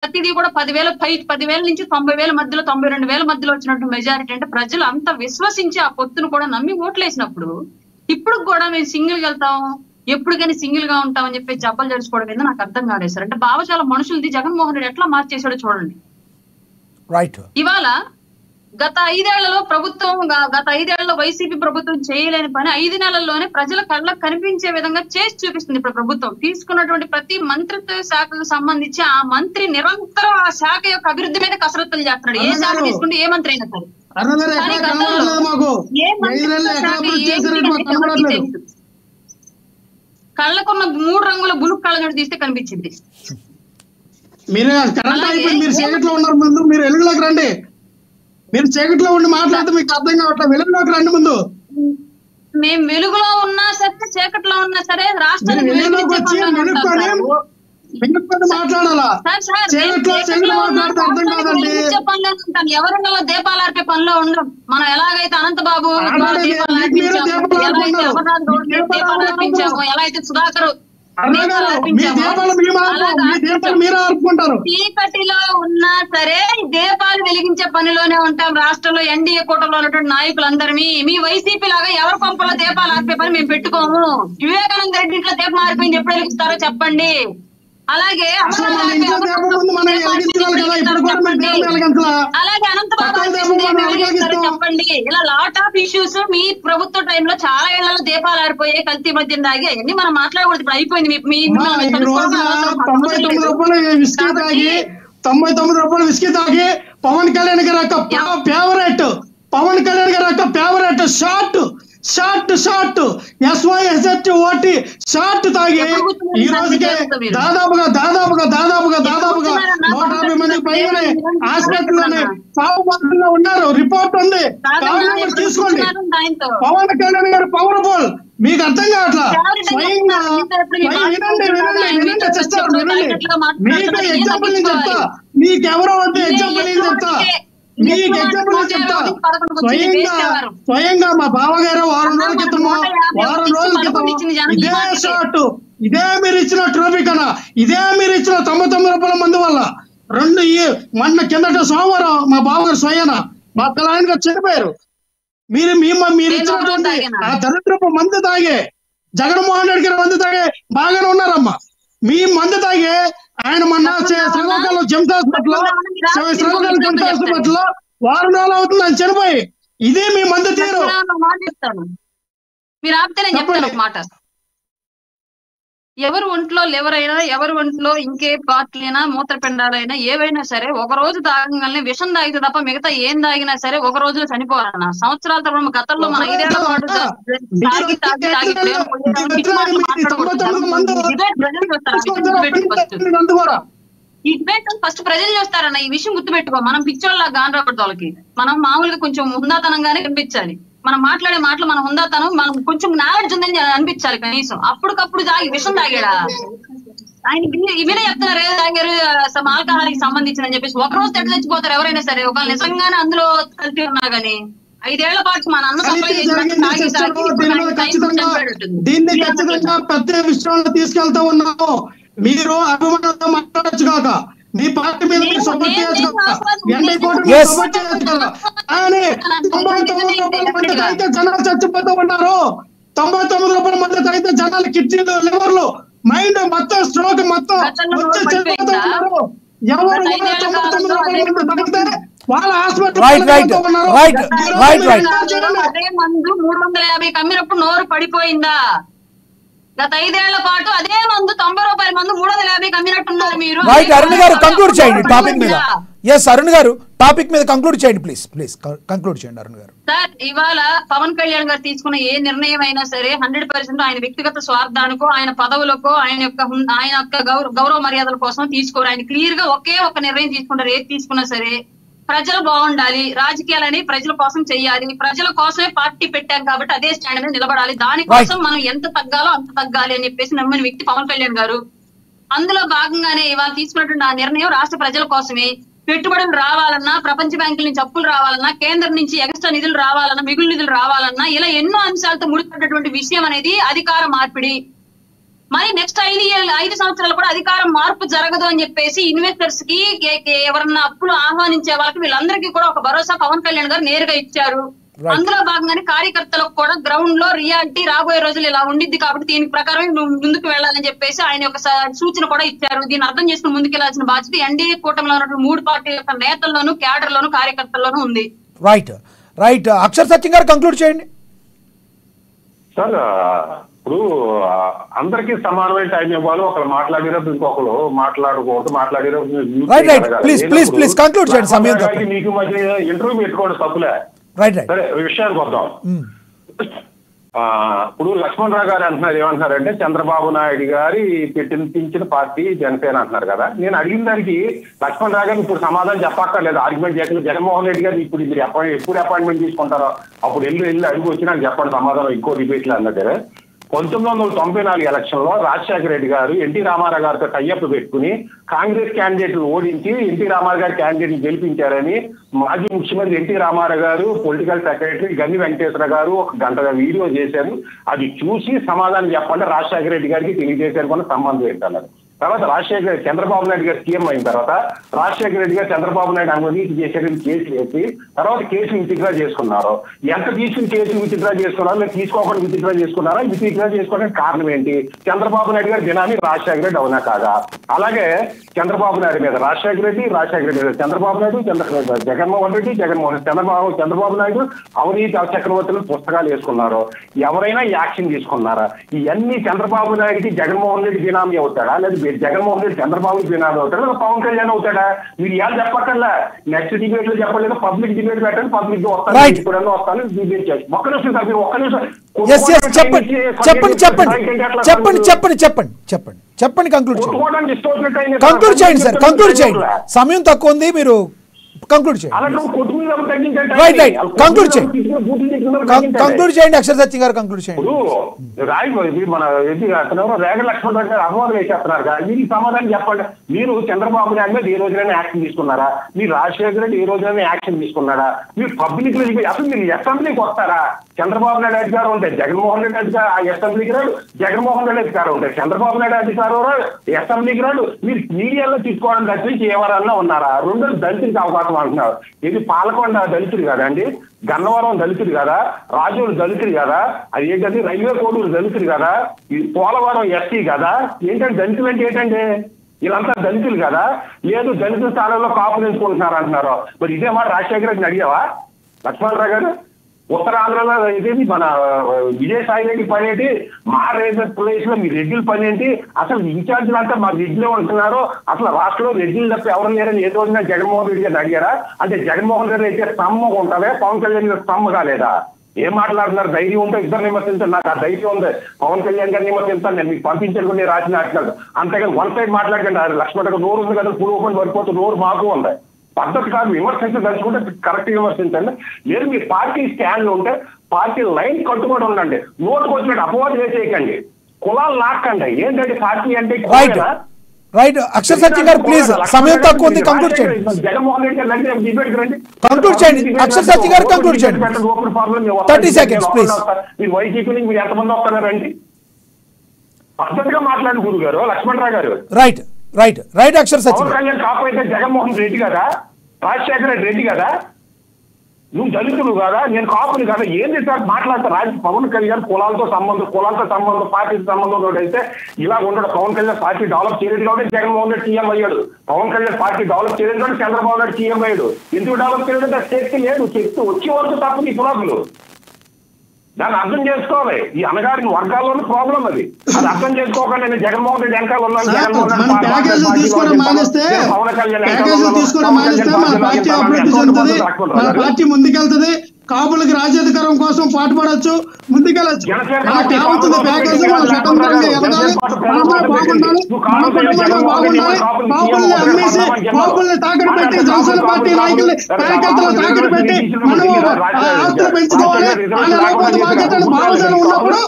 ప్రతిదీ కూడా 10,000 నుంచి 90,000 మధ్యలో 92,000 మధ్యలో వచ్చినట్టు మెజారిటీ అంటే ప్రజలు అంత విశ్వసించి ఆ పొత్తును కూడా నమ్మి ఓట్లేసినప్పుడు ఇప్పుడు కూడా మేము సింగిల్ వెళ్తాం ఎప్పుడు కానీ సింగిల్ గా ఉంటామని చెప్పి జబ్బలు జరుచుకోవడం మీద నాకు అర్థం కాలేదు సార్. అంటే భావజాల మనుషులది జగన్మోహన్ రెడ్డి ఎట్లా మార్చేశాడో చూడండి. ఇవాళ గత 5 ఏళ్లలో వైసీపీ ప్రభుత్వం చేయలేని పని 5 నెలల్లోనే ప్రజల కళ్ళకు కనిపించే విధంగా చేసి చూపిస్తుంది ఇప్పుడు ప్రభుత్వం. తీసుకున్నటువంటి ప్రతి మంత్రిత్వ శాఖకు సంబంధించి ఆ మంత్రి నిరంతరం ఆ శాఖ యొక్క అభివృద్ధి మీద కసరత్తులు చేస్తున్నాడు. ఏ శాఖ తీసుకుంటే ఏ మంత్రి అయినా సరే. కానీ గతంలో ఏ మంత్రిత్వ శాఖ కళ్ళకున్న 3 రంగుల బులుగు కళ్ళజోడు తీస్తే కనిపించింది. మీరు కరెంట్ అయిపోయి మీరు చీకట్లో ఉన్నారు, ముందు మీరు వెలుగులోకి రండి. మీరు చీకట్లో ఉండి మాట్లాడితే మీకు అర్థం కావట్లేదు. వెలుగులోకి రండి ముందు. మేము వెలుగులో ఉన్నా సరే చీకట్లో ఉన్నా సరే రాష్ట్రానికి ఎవరుండలో దీపాలు ఆర్పే పనిలో ఉండడం. మనం ఎలాగైతే అనంతబాబు దీపాలు అర్పించాము, ఎలాగైతే అమర్నాథ్ గౌడ్ దీపాలు అర్పించాము, ఎలా అయితే సుధాకర్ చీకటిలో ఉన్నా సరే దీపాలు వెలిగించే పనిలోనే ఉంటాం. రాష్ట్రంలో ఎన్డీఏ కూటమిలో ఉన్నటువంటి నాయకులందరినీ మీ వైసీపీ లాగా ఎవరి పంపలో దీపాలు ఆర్పే పని మేము పెట్టుకోము. వివేకానంద రెడ్డి ఇంట్లో దీపం ఆరిపోయింది ఎప్పుడు వెలిగిస్తారో చెప్పండి. అలాగే అనంతబాబు చెప్పండి. ఇలా లాట్ ఆఫ్ ఇష్యూస్ మీ ప్రభుత్వ టైంలో చాలా ఏళ్లలో దీపాలు ఆరిపోయాయి, కల్తీ మద్యం దాగి అవన్నీ మనం మాట్లాడకూడదు. ఇప్పుడు అయిపోయింది. 99 రూపాయలు విస్కీ తాగి పవన్ కళ్యాణ్ గారి యొక్క ఫేవరెట్ షార్ట్ SYSHOT షార్ట్ తాగి ఈ రోజుకే దాదాపుగా 150 మందికి పైగానే హాస్పిటల్లోనే సాగుబాటులో ఉన్నారు. రిపోర్ట్ ఉంది, తీసుకోండి. పవన్ కళ్యాణ్ గారు పవర్ఫుల్, మీకు అర్థం కావట్లా. స్వయంగా వినండి చేస్తారు. మీకు ఎగ్జాంపుల్ నేను చెప్తా, మీకెవరో వద్ద ఎగ్జాంపుల్ నేను చెప్తా, మీకు ఎగ్జాంపుల్ చెప్తా. స్వయంగా మా బావగారు వారం రోజుల క్రితం ఇదే షార్ట్, ఇదే మీరు ఇచ్చిన ట్రోఫీ కన్నా, ఇదే మీరు ఇచ్చిన 99 రూపాయల మందు వల్ల మొన్న కిందట సోమవారం మా బావగారు స్వయాన మా ఆయన గారు చనిపోయారు. మీరు ఇచ్చినటువంటి ఆ దరిద్రపు మందు తాగే జగన్మోహన్ రెడ్డి గారి మందు తాగే బాగానే ఉన్నారమ్మా. మీ మందు తాగే ఆయన మొన్న శ్రీకాకుళం జెమ్స్ హాస్పిటల్లో వారం రోజులు అవుతుంది ఆయన చనిపోయి. ఇదే మీ మందు తీరు. మీరు ఆపితే నేను చెప్తాను ఒక మాట. ఎవరు ఒంట్లో ఎవరైనా, ఎవరు ఒంట్లో ఇంకే పార్టీలైనా, మూత్రపిండాలైనా ఏవైనా సరే ఒక రోజు తాగంగానే విషం తాగితే తప్ప మిగతా ఏం తాగినా సరే ఒక రోజులో చనిపోవాలన్న సంవత్సరాల తర్వాత గతంలో మన 5 ఏళ్ల పాటు ఈ డిబేట్ ఫస్ట్ ప్రజలు చూస్తారన్న. ఈ విషయం గుర్తుపెట్టుకో. మనం పిచ్చోళ్ళ గానరాబడి వాళ్ళకి మనం మామూలుగా కొంచెం హుందాతనంగానే కనిపించాలి. మనం మాట్లాడే మాటలు మన హుందాతనం, మనం కొంచెం నాలెడ్జ్ ఉందని అనిపించాలి కనీసం. అప్పటికప్పుడు విషం తాగాడా ఆయన ఇవినే చెప్తున్నారు తాగారు ఆల్కహాల్కి సంబంధించిందని చెప్పేసి. ఒక రోజు తెట్టు తెచ్చిపోతారు ఎవరైనా సరే. ఒక నిజంగానే అందులో కలిపి ఉన్నా గానీ 5 ఏళ్ల పాటు మన అన్న సప్లై దీన్ని ఖచ్చితంగా పెద్ద విషయంలో తీసుకెళ్తా ఉన్నాము. మీరు అభిమానంతో మాట్లాడచ్చు కాక, మీ పార్టీ మీద సపోర్ట్ చేయొచ్చు కాక, సపోర్ట్ చేయొచ్చు కదా. కానీ 99 రూపాయల మంది అయితే జనాలు చచ్చిపోతూ ఉన్నారు. 99 రూపాయల మంది అయితే జనాలు కిడ్నీలు, లివర్లు, మైండ్ మొత్తం స్ట్రోక్ మొత్తం వచ్చి చచ్చిపోతూ ఉన్నారు. ఎవరు 99 రూపాయల మంది తగ్గితే వాళ్ళ హాస్పిటల్ అదే మందు 350 అమ్మినప్పుడు నోరు పడిపోయిందా? గత 5 ఏళ్ల పాటు అదే మందు 90 రూపాయల మందు 350 అమ్మినట్టున్నారు మీరు. అరుణ్ గారు కంక్లూడ్ చేయండి టాపిక్ మీద. అరుణ్ గారు టాపిక్ మీద కంక్లూడ్ చేయండి ప్లీజ్ కంక్లూడ్ చేయండి అరుణ్ గారు. సార్, ఇవాళ పవన్ కళ్యాణ్ గారు తీసుకున్న ఏ నిర్ణయం అయినా సరే 100% ఆయన వ్యక్తిగత స్వార్థానికో, ఆయన పదవులకో, ఆయన యొక్క గౌరవ మర్యాదల కోసం తీసుకోరు. ఆయన క్లియర్ గా ఒకే ఒక నిర్ణయం తీసుకుంటారు. ఏది తీసుకున్నా సరే ప్రజలు బాగుండాలి, రాజకీయాలని ప్రజల కోసం చెయ్యాలి, ప్రజల కోసమే పార్టీ పెట్టాం కాబట్టి అదే స్టాండ్ మీద నిలబడాలి, దానికోసం మనం ఎంత తగ్గాలో అంత తగ్గాలి అని చెప్పేసి నమ్మిన వ్యక్తి పవన్ కళ్యాణ్ గారు. అందులో భాగంగానే ఇవాళ తీసుకున్నటువంటి ఆ నిర్ణయం రాష్ట్ర ప్రజల కోసమే. పెట్టుబడులు రావాలన్నా, ప్రపంచ బ్యాంకుల నుంచి అప్పులు రావాలన్నా, కేంద్రం నుంచి ఎక్స్ట్రా నిధులు రావాలన్నా, మిగులు నిధులు రావాలన్నా, ఇలా ఎన్నో అంశాలతో ముడిపడ్డటువంటి విషయం అనేది అధికార మార్పిడి. మరి నెక్స్ట్ 5 సంవత్సరాలు కూడా అధికారం మార్పు జరగదు అని చెప్పేసి ఇన్వెస్టర్స్ కి ఎవరన్నా అప్పులు ఆహ్వానించే వాళ్ళకి వీళ్ళందరికీ కూడా ఒక భరోసా పవన్ కళ్యాణ్ గారు నేరుగా ఇచ్చారు. అందులో భాగంగానే కార్యకర్తలకు కూడా గ్రౌండ్ లో రియాలిటీ రాబోయే రోజులు ఇలా ఉండిద్ది కాబట్టి దీనికి ప్రకారం ముందుకు వెళ్ళాలని చెప్పేసి ఆయన ఒక సూచన కూడా ఇచ్చారు. దీన్ని అర్థం చేసుకుని ముందుకెళ్లాల్సిన బాధ్యత ఎన్డీఏ కూటమిలో ఉన్నటువంటి 3 పార్టీల యొక్క నేతల్లోనూ, క్యాడర్ లోను, కార్యకర్తల్లోనూ ఉంది. రైట్ అక్షర్ సత్యం గారు కంక్లూడ్ చేయండి సార్. ఇప్పుడు అందరికీ సమానమైన టైం ఇవ్వాలి. ఒకరు మాట్లాడేటప్పుడు ఇంకొకరు మాట్లాడకూడదు. ప్లీజ్ కంక్లూడ్ చేయండి. సమయం మీకు మధ్య ఇంటర్వ్యూ పెట్టుకోండి, తప్పులే. సరే, విషయానికి వద్దాం. ఇప్పుడు లక్ష్మణరావు గారు అంటున్నారు, ఏమంటున్నారంటే చంద్రబాబు నాయుడు గారి పెట్టించిన పార్టీ జనసేన అంటున్నారు కదా. నేను అడిగిన దానికి లక్ష్మణరావు గారు ఇప్పుడు సమాధానం చెప్పక్కర్లేదు, ఆర్గ్యుమెంట్ చేయలేదు. జగన్మోహన్ రెడ్డి గారు ఇప్పుడు మీరు ఎప్పుడు అపాయింట్మెంట్ తీసుకుంటారో అప్పుడు వెళ్ళి అడిగి వచ్చి నాకు చెప్పండి సమాధానం. ఇంకో డిబేట్లు అన్నట్టు 1994 ఎలక్షన్ లో రాజశేఖర రెడ్డి గారు ఎన్టీ రామారావు గారితో టైఅప్ పెట్టుకుని కాంగ్రెస్ క్యాండిడేట్ ఓడించి ఎన్టీ రామారావు గారి క్యాండిడేట్ గెలిపించారని మాజీ ముఖ్యమంత్రి ఎన్టీ రామారావు గారు, పొలిటికల్ సెక్రటరీ గన్ని వెంకటేశ్వర గారు ఒక గంటగా వీడియో చేశారు. అది చూసి సమాధానం చెప్పండి రాజశేఖర రెడ్డి గారికి తెలియజేశారు కూడా సంబంధం ఏంటన్నారు. తర్వాత చంద్రబాబు నాయుడు గారు సీఎం అయిన తర్వాత రాజశేఖర రెడ్డి గారు చంద్రబాబు నాయుడు అవినీతి చేశారని కేసు వేసి తర్వాత కేసు విత్డ్రా చేసుకున్నారు. ఎంత తీసుకుని కేసు విత్డ్రా చేసుకున్నారో లేదా తీసుకోకుండా విత్డ్రా చేసుకున్నారో, విత్డ్రా చేసుకోవడానికి కారణం ఏంటి? చంద్రబాబు నాయుడు గారు దినాన్ని రాజశేఖర రెడ్డి అవునా కాదా? అలాగే చంద్రబాబు నాయుడు మీద రాజశేఖర రెడ్డి మీద చంద్రబాబు నాయుడు, జగన్మోహన్ రెడ్డి, చంద్రబాబు నాయుడు అవినీతి చక్రవర్తులు పుస్తకాలు వేసుకున్నారు. ఎవరైనా యాక్షన్ తీసుకున్నారా? ఇవన్నీ చంద్రబాబు నాయుడికి జగన్మోహన్ రెడ్డి బినామీ అవుతాడా, లేదా జగన్మోహన్ రెడ్డి చంద్రబాబు బినామీ అవుతాడా, లేదా పవన్ కళ్యాణ్ అవుతాడా? మీరు ఇవాళ చెప్పక్కర్లా, నెక్స్ట్ డిబేట్ లో చెప్పలేదు. పబ్లిక్ డిబేట్ పెట్టండి, పబ్లిక్ వస్తాను, ఇప్పుడన్నా వస్తాను, డిబేట్ చేసి ఒక్క నిమిషం చెప్పండి కంక్లూడ్ చేయండి సార్. కంక్లూడ్ చేయండి, సమయం తక్కువ ఉంది, మీరు కంక్లూడ్ చేయండి. కంక్లూడ్ చేయండి అక్షర్ సత్యం గారు, కంక్లూడ్ చేయండి. మన రేగ లక్ష్మణరావు గారు అపవాదం వేసేస్తున్నారు కదా, మీరు సమాధానం చెప్పండి. మీరు చంద్రబాబు నాయుడు మీద ఏ రోజునైనా యాక్షన్ తీసుకున్నారా? మీరు రాజశేఖర రెడ్డి ఏ రోజునైనా యాక్షన్ తీసుకున్నారా? మీరు పబ్లిక్ లో అసలు మీరు అసెంబ్లీకి వస్తారా? చంద్రబాబు నాయుడు అధికారం ఉంటాయి, జగన్మోహన్ రెడ్డి అసెంబ్లీకి రాడు, జగన్మోహన్ రెడ్డి అధికారం ఉంటాయి, చంద్రబాబు నాయుడు అధికారం రాడు, అసెంబ్లీకి రాడు. మీరు మీడియాలో తీసుకోవడం తప్పించి ఎవరన్నా ఉన్నారా? రెండు దళితులకి అవకాశం అంటున్నారు. ఇది పాలకొండ దళితుడు కదా అండి, గన్నవరం దళితుడు కదా, రాజులు దళితుడు కదా, అది ఏంటంటే రైల్వే కోడూరు దళితుడు కదా, ఇది పోలవరం ఎస్టీ కదా. ఏంటంటే దళితులు అంటే ఏంటండి? వీళ్ళంతా దళితులు కదా. లేదు దళితుల స్థానంలో కాపు ఎంచుకుంటున్నారు అంటున్నారు. మరి ఇదే మాట రాజశేఖర రెడ్డిని అడిగావా లక్ష్మణరావు గారు? ఉత్తరాంధ్రలో ఇదేంటి మన విజయసాయి రెడ్డి పని ఏంటి? మా ప్లేస్ లో మీ రెడ్డిల పని ఏంటి? అసలు ఇన్ఛార్జీలు అంతా మా రెడ్డిలో ఉంటున్నారు. అసలు రాష్ట్రంలో రెడ్డిలు తప్ప ఎవరు లేరని ఏ రోజున జగన్మోహన్ రెడ్డి గారిని అడిగారా? అంటే జగన్మోహన్ రెడ్డి అయితే స్తంభం ఉంటుందే, పవన్ కళ్యాణ్ గారు స్తంభం కాలేదా? ఏం మాట్లాడుతున్నారు? ధైర్యం ఉంటే ఇద్దరు విమర్శించారు. నాకు ఆ ధైర్యం ఉంది, పవన్ కళ్యాణ్ గారిని విమర్శించాను, నేను మీకు పంపించకుండా రాసిన ఆటలు. అంతేగాని వన్ సైడ్ మాట్లాడకండి. లక్ష్మణ్ నోరు ఉంది కదా, పురుగు ఓపెన్ పడిపోతే నోరు మాకు ఉంది. పద్ధతి కాదు, విమర్శించదలుచుకుంటే కరెక్ట్ విమర్శించండి. లేదు మీ పార్టీ స్టాండ్లు ఉంటే పార్టీ లైన్ కట్టుబడి ఉండండి. నోటుకు వచ్చినట్టు అపవాదం వేసేయకండి, కులాలు లాక్కండి. ఏంటంటే పార్టీ అంటే రైట్ అక్షర్ సత్యం గారు ప్లీజ్, సమయం తక్కువ ఉంది, కంక్లూడ్ చేయండి. జగన్మోహన్ రెడ్డి గారు డిబేట్ రండి, కంక్లూడ్ చేయండి. అక్షర్ సత్యం గారు కంక్లూడ్ చేయండి. 30 seconds ప్లీజ్. మీరు వైసీపీ నుంచి మీరు ఎంతమంది వస్తున్నారండి? పద్ధతిగా మాట్లాడండి గురువు గారు, లక్ష్మణరావు గారు. రైట్ అక్షర్ సత్యం. పవన్ కళ్యాణ్ కాకపోతే జగన్మోహన్ రెడ్డి కదా, రాజశేఖర రెడ్డి కదా, నువ్వు దళితులు కదా, నేను కాపుని కదా, ఏంటి సార్ మాట్లాడతారు? పవన్ కళ్యాణ్ కులాలతో సంబంధం పార్టీతో సంబంధం అయితే ఇలా ఉండడు. పవన్ కళ్యాణ్ పార్టీ డెవలప్ చేయలేదు కాబట్టి జగన్మోహన్ రెడ్డి సీఎం అయ్యాడు. పవన్ కళ్యాణ్ పార్టీ డెవలప్ చేయలేదు కాబట్టి చంద్రబాబు నాయుడు సీఎం అయ్యాడు. ఎందుకు డెవలప్ చేయలేదు? శక్తి లేదు, శక్తి వచ్చే వరకు తప్ప నీ కులాకులు దాన్ని అర్థం చేసుకోవాలి. ఈ అనగారిన వర్గాల్లోని ప్రాబ్లం అది అర్థం చేసుకోకుండా నేను జగన్మోహన్ రెడ్డి వెనకాల ఉన్నాను, మన పార్టీ ముందుకెళ్తుంది, కాపులకు రాజ్యాధికారం కోసం పాటుపడవచ్చు, ముందుకెళ్ళచ్చు. కాపుల్ని తాకట్టు పెట్టి జనసేన పార్టీ నాయకుల్ని కార్యకర్తలు తాకట్టు పెట్టి మనం ఆస్తులు పెంచుకోవాలి. భావజనం ఉన్నప్పుడు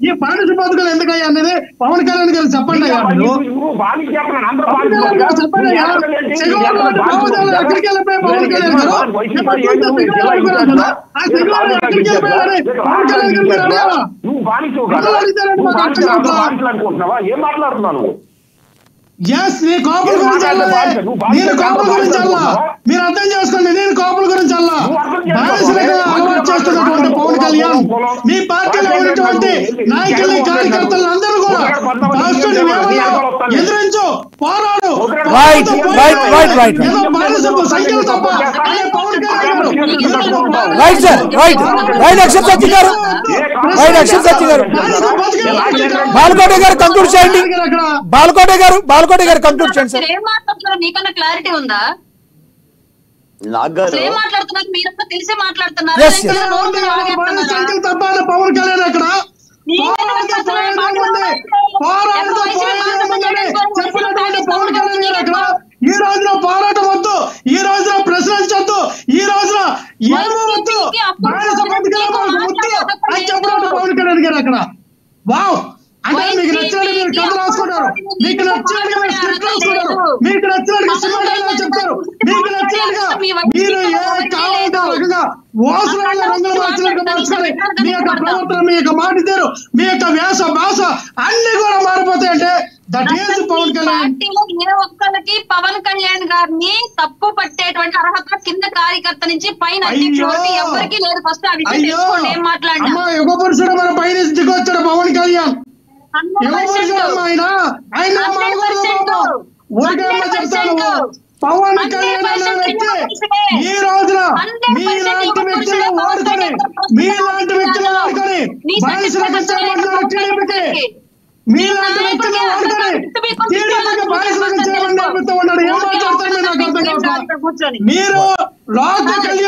ఈ పాలసీ పథకాలు ఎందుకయ్యా అనేది పవన్ కళ్యాణ్ గారు చెప్పండి అయ్యా. ఎక్కడికి వెళ్ళిపోయి పవన్ కళ్యాణ్ గారు అనుకుంటున్నావా? ఏం మాట్లాడుతున్నాను? నీ కోపల గురించి నేను కోపల గురించి అల్లా మీరు అర్థం చేసుకోండి. నేను కోపల గురించి అల్లా బానిసలుగా అలవాటు చేస్తున్నటువంటి పవన్ కళ్యాణ్ మీ పార్టీలో ఉన్నటువంటి నాయకుల్ని కార్యకర్తలు అందరూ కూడా ఎదురించు పోరాడు బానిసపు సంఖ్యలు తప్ప పవన్ బాలకోట గారు కంక్లూడ్ చేయండి. బాలకోట గారు కంక్లూడ్ చేయండి సార్. ఏం మాట్లాడుతున్నారు మీకన్నా క్లారిటీ ఉందా? ఏం మాట్లాడుతున్నారు మీరంతా తెలిసి మాట్లాడుతున్నారు. తప్ప పవన్ కళ్యాణ్ అక్కడ పవన్ కళ్యాణ్ గారు అక్కడ ఈ రోజున పోరాటం వద్దు, ఈ రోజున ప్రశ్నించొద్దు, ఈ రోజున ఏమవద్దు, బానిస బతుకుల వద్దు అని చెప్పినట్టు పవన్ కళ్యాణ్ గారు అక్కడ. వావ్ అంటే మీకు నచ్చినట్టు మీరు కథ రాసుకుంటారు, మీకు నచ్చినట్టుగా మీరు స్క్రిప్ట్ రాసుకుంటారు, మీకు నచ్చినట్టుగా సినిమా డైలాగ్ చెప్తారు, మీకు నచ్చినట్టుగా మీరు ఏ కావాలంటే రకంగా వాసనగా రంగులు మార్చినట్టుగా మార్చుకొని మీ యొక్క ప్రవర్తన, మీ యొక్క మాట తీరు, మీ యొక్క వేష భాష అన్ని కూడా మారిపోతాయంటే దట్ ఈస్ పవన్ కళ్యాణ్. ఏ ఒక్కరికి పవన్ కళ్యాణ్ గారిని తప్పు పట్టేటువంటి అర్హత కింద కార్యకర్త నుంచి పైన అధ్యక్షుడికి ఎవరికి లేదు. ఫస్ట్ ఆ విషయం తెలుసుకోండి. ఏం మాట్లాడినా యుగ పురుషుడు మన పైన దిగొచ్చాడు పవన్ కళ్యాణ్. పవన్ కళ్యాణ్ అనే వ్యక్తి ఈ రోజున మీలాంటి వ్యక్తులను వాడుకొని బానిసలకు చేయమన్నారు టీడీపీకి, మీలాంటి వ్యక్తులను వాడుకొని టీడీపీకి బానిసలకు చేయమని నేర్పుతూ ఉన్నాడు. ఏం మాట్లాడతారు మీరు నాకు అర్థం కాదు. మీరు లోక కళ్యాణ్